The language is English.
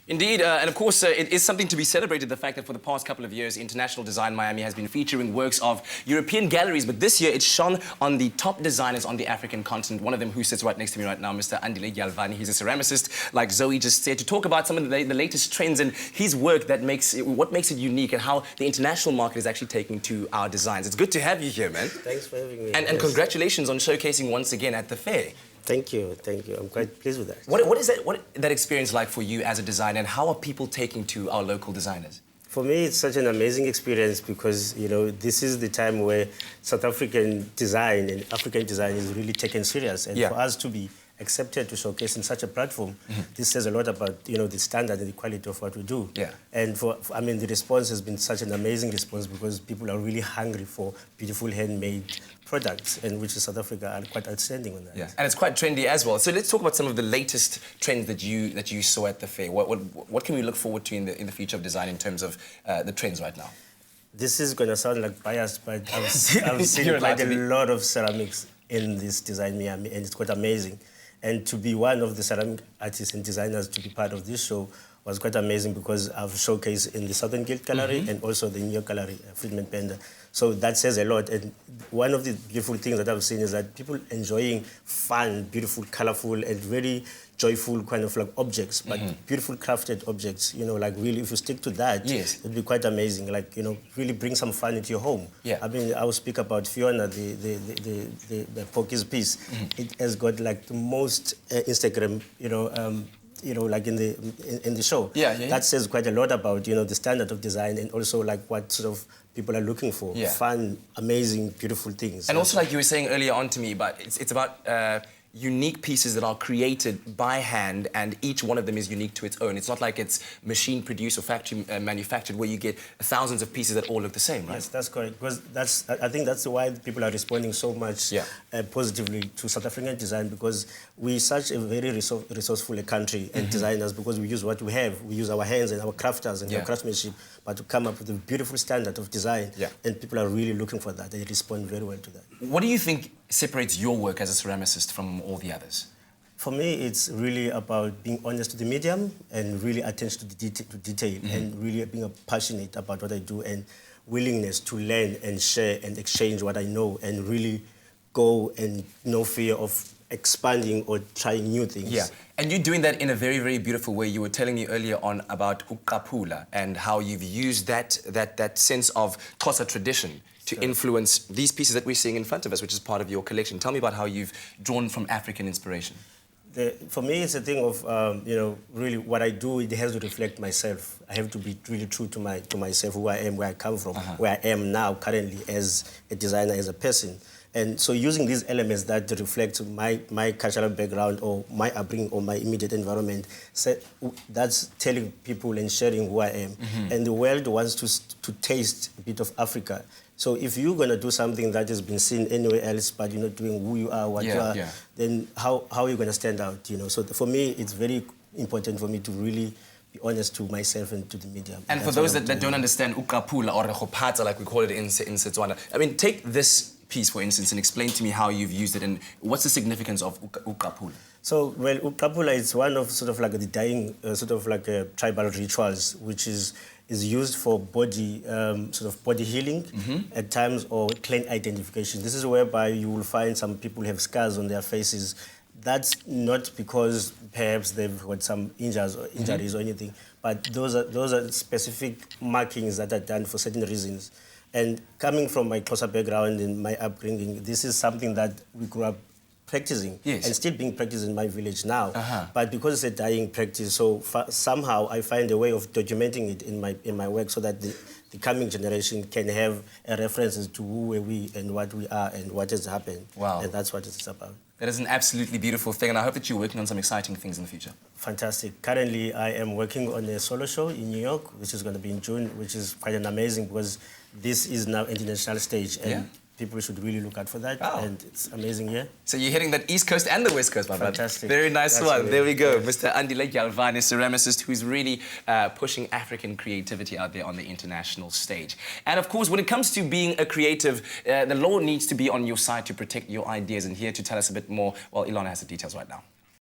Indeed, and of course, it is something to be celebrated, the fact that for the past couple of years, International Design Miami has been featuring works of European galleries, but this year it's shone on the top designers on the African continent. One of them who sits right next to me right now, Mr. Andile Dyalvane. He's a ceramicist, like Zoe just said, to talk about some of the latest trends and his work that what makes it unique and how the international market is actually taking to our designs. It's good to have you here, man. Thanks for having me. And congratulations on showcasing once again at the fair. Thank you. I'm quite pleased with that. What is that experience like for you as a designer, and how are people taking to our local designers? For me, it's such an amazing experience because, you know, this is the time where South African design and African design is really taken serious. And for us to be accepted to showcase in such a platform, this says a lot about, you know, the standard and the quality of what we do. And I mean, the response has been such an amazing response because people are really hungry for beautiful handmade products, and which in South Africa are quite outstanding on that. And it's quite trendy as well. So let's talk about some of the latest trends that you saw at the fair. What can we look forward to in the future of design in terms of the trends right now? This is going to sound like biased, but I've seen quite a lot of ceramics in this Design Miami, and it's quite amazing. And to be one of the ceramic artists and designers to be part of this show was quite amazing because I've showcased in the Southern Guild Gallery and also the New York Gallery, Friedman Pender. So that says a lot. And one of the beautiful things that I've seen is that people enjoying fun, beautiful, colorful, and very joyful kind of like objects, but beautiful crafted objects. You know, like really, if you stick to that, it'd be quite amazing. Like, you know, really bring some fun into your home. I mean, I will speak about Fiona, the Pokies piece. It has got like the most Instagram, you know, like in the show. That says quite a lot about, you know, the standard of design and also like what sort of people are looking for. Fun, amazing, beautiful things. And also, like you were saying earlier on to me, but it's about unique pieces that are created by hand, and each one of them is unique to its own. It's not like it's machine produced or factory manufactured where you get thousands of pieces that all look the same, right? Yes, that's correct. Because I think that's why people are responding so much positively to South African design, because we're such a very resourceful country and designers, because we use what we have. We use our hands and our crafters and our craftsmanship, but to come up with a beautiful standard of design. And people are really looking for that. They respond very well to that. What do you think separates your work as a ceramicist from all the others? For me, it's really about being honest to the medium and really attention to detail and really being passionate about what I do and willingness to learn and share and exchange what I know and really go and no fear of expanding or trying new things. And you're doing that in a very, very beautiful way. You were telling me earlier on about uqaphula and how you've used that sense of Xhosa tradition to influence these pieces that we're seeing in front of us, which is part of your collection. Tell me about how you've drawn from African inspiration. For me, it's a thing of, you know, really what I do, it has to reflect myself. I have to be really true to myself, who I am, where I come from, where I am now currently as a designer, as a person. And so using these elements that reflect my cultural background or my upbringing or my immediate environment, that's telling people and sharing who I am. And the world wants to taste a bit of Africa. So if you're going to do something that has been seen anywhere else, but you're not doing who you are, what you are, then how are you going to stand out, you know? So for me, it's very important for me to really be honest to myself and to the media. And for those that don't understand uqaphula or rekgophatsa, like we call it in Setswana, I mean, take this piece, for instance, and explain to me how you've used it and what's the significance of uqaphula? So, well, uqaphula is one of sort of like the dying, sort of like tribal rituals, which is used for body, sort of body healing at times, or clan identification. This is whereby you will find some people have scars on their faces. That's not because perhaps they've got some injuries or anything, but those are specific markings that are done for certain reasons. And coming from my Xhosa background and my upbringing, this is something that we grew up practicing and still being practiced in my village now. But because it's a dying practice, so somehow I find a way of documenting it in my work so that the coming generation can have a reference to who we and what we are and what has happened. And that's what it's about. That is an absolutely beautiful thing, and I hope that you're working on some exciting things in the future. Fantastic. Currently, I am working on a solo show in New York, which is going to be in June, which is quite an amazing, because this is now international stage, and people should really look out for that, and it's amazing here. So you're hitting that East Coast and the West Coast, my brother. Fantastic. Very nice one. There we go. Mr. Andile Dyalvane, ceramicist who's really pushing African creativity out there on the international stage. And of course, when it comes to being a creative, the law needs to be on your side to protect your ideas. And here to tell us a bit more, well, Ilana has the details right now.